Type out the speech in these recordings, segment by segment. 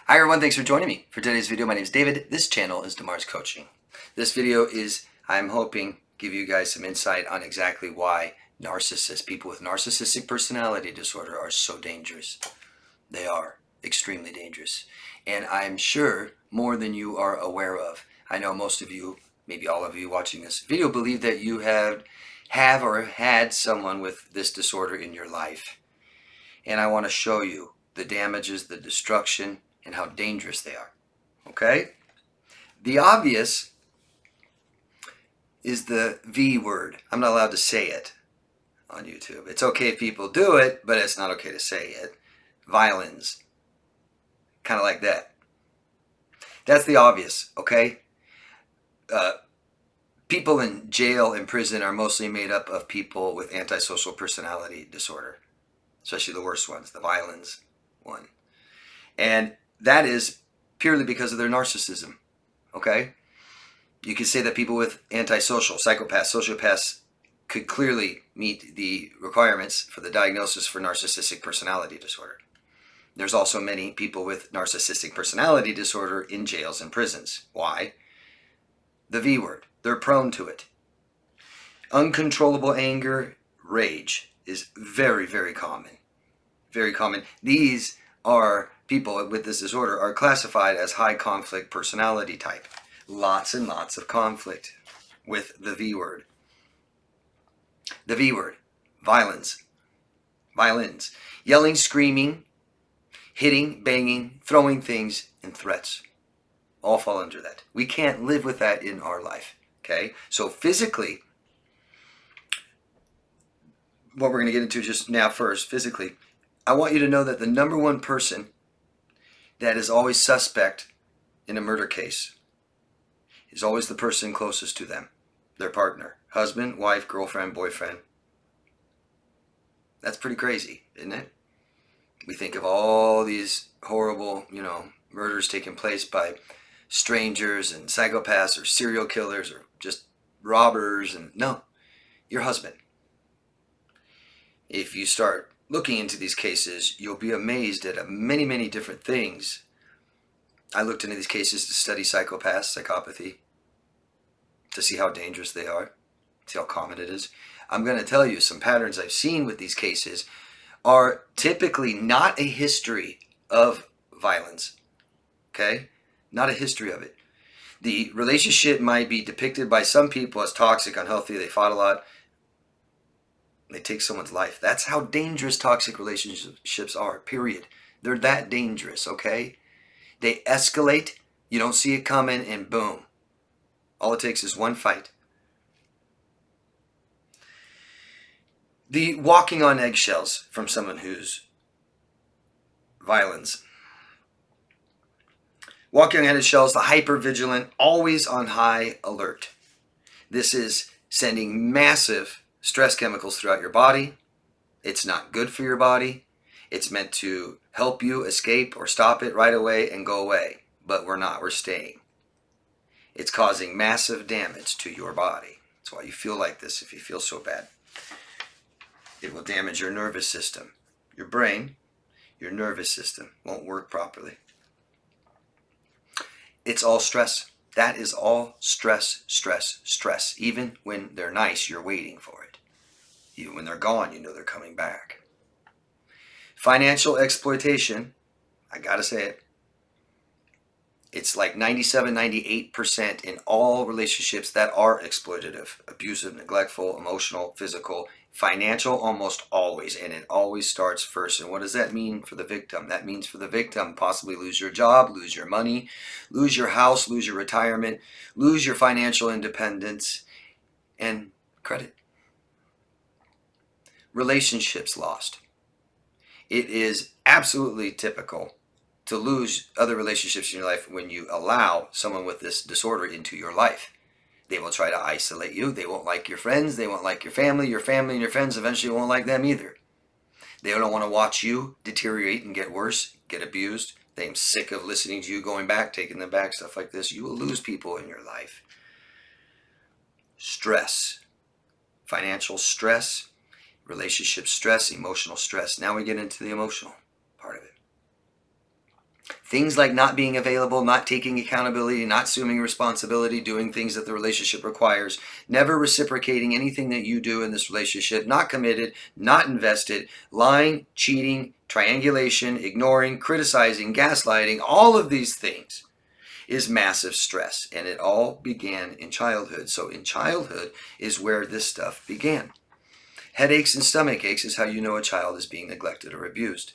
Hi everyone, thanks for joining me. For today's video, my name is David. This channel is Damar's Coaching. This video is, I'm hoping, give you guys some insight on exactly why narcissists, people with narcissistic personality disorder, are so dangerous. They are extremely dangerous. And I'm sure more than you are aware of. I know most of you, maybe all of you watching this video, believe that you have or had someone with this disorder in your life. And I want to show you the damages, the destruction, and how dangerous they are. Okay? The obvious is the V word. I'm not allowed to say it on YouTube. It's okay if people do it, but it's not okay to say it. Violence. Kind of like that. That's the obvious, okay? People in jail and prison are mostly made up of people with antisocial personality disorder, especially the worst ones, the violence one. And that is purely because of their narcissism, okay? You could say that people with antisocial, psychopaths, sociopaths could clearly meet the requirements for the diagnosis for narcissistic personality disorder. There's also many people with narcissistic personality disorder in jails and prisons. Why? The V word. They're prone to it. Uncontrollable anger, rage is very, very common. Very common. These are people with this disorder are classified as high conflict personality type. Lots and lots of conflict with the V word. The V word, violence, violence, yelling, screaming, hitting, banging, throwing things, and threats. All fall under that. We can't live with that in our life, okay? So physically, what we're going to get into just now first, physically, I want you to know that the number one person that is always suspect in a murder case is always the person closest to them, their partner, husband, wife, girlfriend, boyfriend. That's pretty crazy, isn't it? We think of all these horrible, murders taking place by strangers and psychopaths or serial killers or just robbers, and no, your husband. If you start looking into these cases, you'll be amazed at many, many different things. I looked into these cases to study psychopaths, psychopathy, to see how dangerous they are, see how common it is. I'm going to tell you some patterns I've seen with these cases are typically not a history of violence, okay? Not a history of it. The relationship might be depicted by some people as toxic, unhealthy, they fought a lot, they take someone's life. That's how dangerous toxic relationships are, period. They're that dangerous, okay? They escalate, you don't see it coming, and boom. All it takes is one fight. The walking on eggshells from someone who's violence. Walking on eggshells, the hypervigilant, always on high alert. This is sending massive stress chemicals throughout your body. It's not good for your body. It's meant to help you escape or stop it right away and go away. But we're not. We're staying. It's causing massive damage to your body. That's why you feel like this if you feel so bad. It will damage your nervous system. Your brain, your nervous system won't work properly. It's all stress. That is all stress, stress, stress. Even when they're nice, you're waiting for it. Even when they're gone, you know they're coming back. Financial exploitation, I gotta say it. It's like 97, 98% in all relationships that are exploitative, abusive, neglectful, emotional, physical, financial, almost always. And it always starts first. And what does that mean for the victim? That means for the victim, possibly lose your job, lose your money, lose your house, lose your retirement, lose your financial independence and credit. Relationships lost. It is absolutely typical to lose other relationships in your life when you allow someone with this disorder into your life. They will try to isolate you. They won't like your friends. They won't like your family and your friends eventually won't like them either. They don't want to watch you deteriorate and get worse, get abused. They're sick of listening to you going back, taking them back, stuff like this. You will lose people in your life. Stress, financial stress, relationship stress, emotional stress. Now we get into the emotional part of it. Things like not being available, not taking accountability, not assuming responsibility, doing things that the relationship requires, never reciprocating anything that you do in this relationship, not committed, not invested, lying, cheating, triangulation, ignoring, criticizing, gaslighting, all of these things is massive stress. And it all began in childhood. So in childhood is where this stuff began. Headaches and stomach aches is how you know a child is being neglected or abused.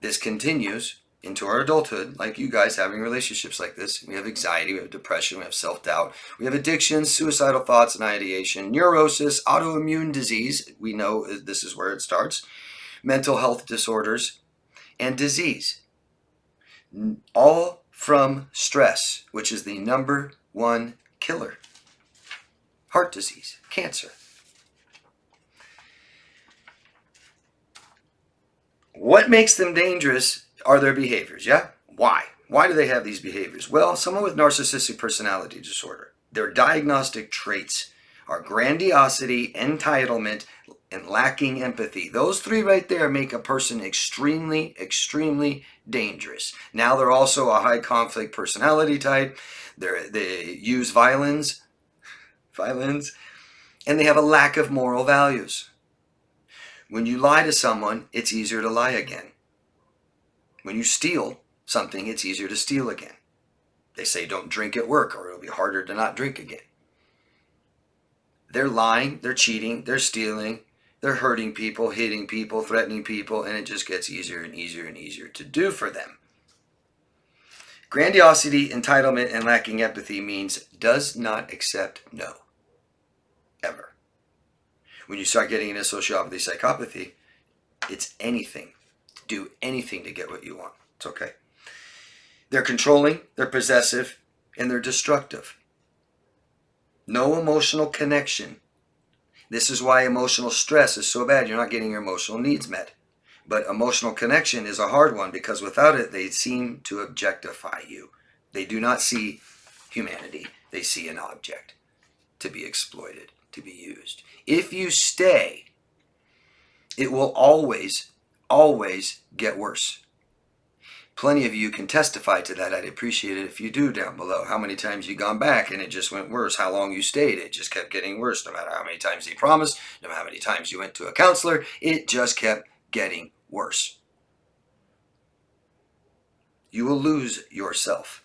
This continues into our adulthood, like you guys having relationships like this. We have anxiety, we have depression, we have self-doubt, we have addictions, suicidal thoughts and ideation, neurosis, autoimmune disease, we know this is where it starts, mental health disorders, and disease. All from stress, which is the number one killer. Heart disease, cancer. What makes them dangerous are their behaviors, yeah? Why? Why do they have these behaviors? Well, someone with narcissistic personality disorder, their diagnostic traits are grandiosity, entitlement, and lacking empathy. Those three right there make a person extremely, extremely dangerous. Now they're also a high conflict personality type. They use violence, and they have a lack of moral values. When you lie to someone, it's easier to lie again. When you steal something, it's easier to steal again. They say don't drink at work or it'll be harder to not drink again. They're lying, they're cheating, they're stealing, they're hurting people, hitting people, threatening people, and it just gets easier and easier and easier to do for them. Grandiosity, entitlement, and lacking empathy means does not accept no. Ever. When you start getting into sociopathy, psychopathy, it's anything. Do anything to get what you want. It's okay. They're controlling, they're possessive, and they're destructive. No emotional connection. This is why emotional stress is so bad. You're not getting your emotional needs met. But emotional connection is a hard one because without it, they seem to objectify you. They do not see humanity. They see an object to be exploited, to be used. If you stay, it will always, always get worse. Plenty of you can testify to that. I'd appreciate it if you do down below. How many times you gone back and it just went worse? How long you stayed? It just kept getting worse. No matter how many times they promised, no matter how many times you went to a counselor, it just kept getting worse. You will lose yourself.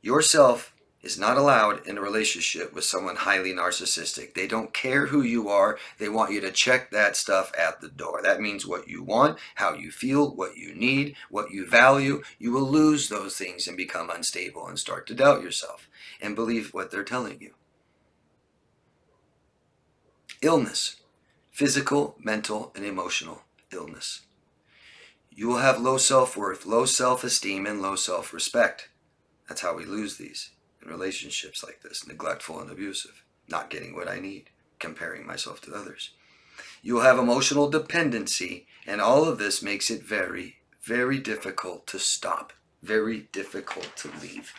Yourself is not allowed in a relationship with someone highly narcissistic. They don't care who you are. They want you to check that stuff at the door. That means what you want, how you feel, what you need, what you value. You will lose those things and become unstable and start to doubt yourself and believe what they're telling you. Illness, physical, mental, and emotional illness. You will have low self-worth, low self-esteem, and low self-respect. That's how we lose these. In relationships like this, neglectful and abusive, not getting what I need, comparing myself to others. You will have emotional dependency, and all of this makes it very, very difficult to stop, very difficult to leave.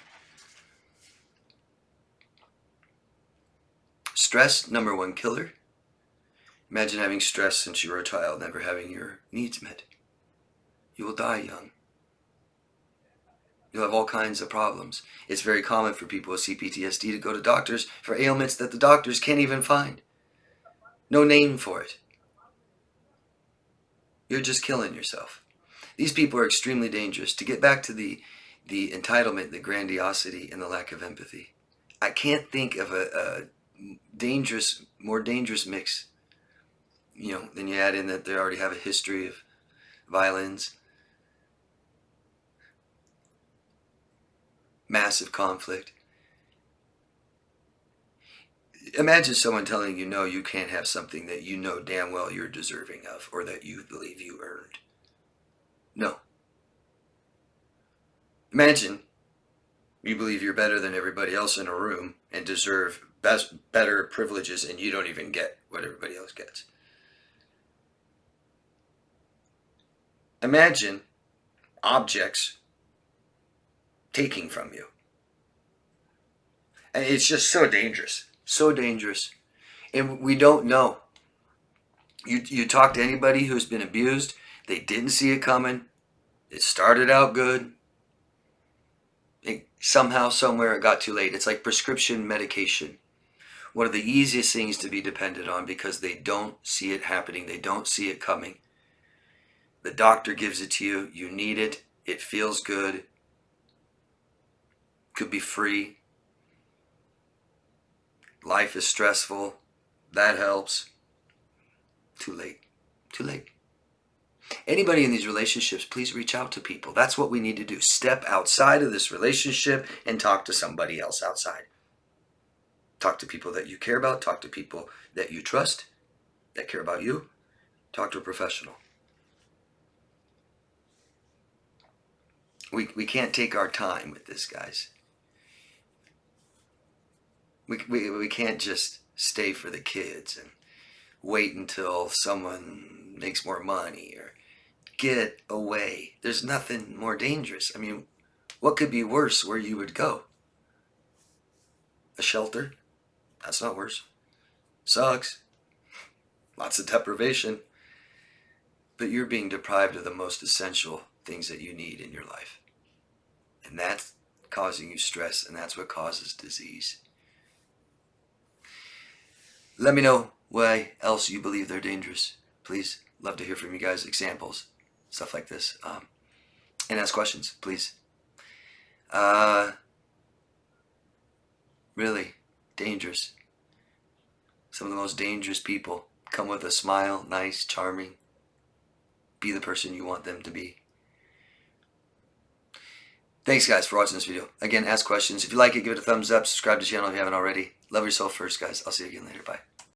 Stress, number one killer. Imagine having stress since you were a child, never having your needs met. You will die young. You'll have all kinds of problems. It's very common for people with c-ptsd to go to doctors for ailments that the doctors can't even find. No name for it. You're just killing yourself. These people are extremely dangerous. To get back to the entitlement, the grandiosity, and the lack of empathy, I can't think of a more dangerous mix, than you add in that they already have a history of violence, massive conflict. Imagine someone telling you, no, you can't have something that you know damn well you're deserving of or that you believe you earned. No. Imagine you believe you're better than everybody else in a room and deserve better privileges and you don't even get what everybody else gets. Imagine objects taking from you. And it's just so dangerous. So dangerous. And we don't know. You talk to anybody who's been abused, they didn't see it coming. It started out good. somehow, somewhere it got too late. It's like prescription medication. One of the easiest things to be dependent on because they don't see it happening. They don't see it coming. The doctor gives it to you. You need it. It feels good. Could be free. Life is stressful. That helps. Too late. Too late. Anybody in these relationships, please reach out to people. That's what we need to do. Step outside of this relationship and talk to somebody else outside. Talk to people that you care about. Talk to people that you trust, that care about you. Talk to a professional. We can't take our time with this, guys. We can't just stay for the kids and wait until someone makes more money or get away. There's nothing more dangerous. I mean, what could be worse where you would go? A shelter? That's not worse. Sucks. Lots of deprivation. But you're being deprived of the most essential things that you need in your life. And that's causing you stress, and that's what causes disease. Let me know why else you believe they're dangerous. Please, love to hear from you guys. Examples, stuff like this. And ask questions, please. Really dangerous. Some of the most dangerous people come with a smile, nice, charming. Be the person you want them to be. Thanks, guys, for watching this video. Again, ask questions. If you like it, give it a thumbs up. Subscribe to the channel if you haven't already. Love yourself first, guys. I'll see you again later. Bye.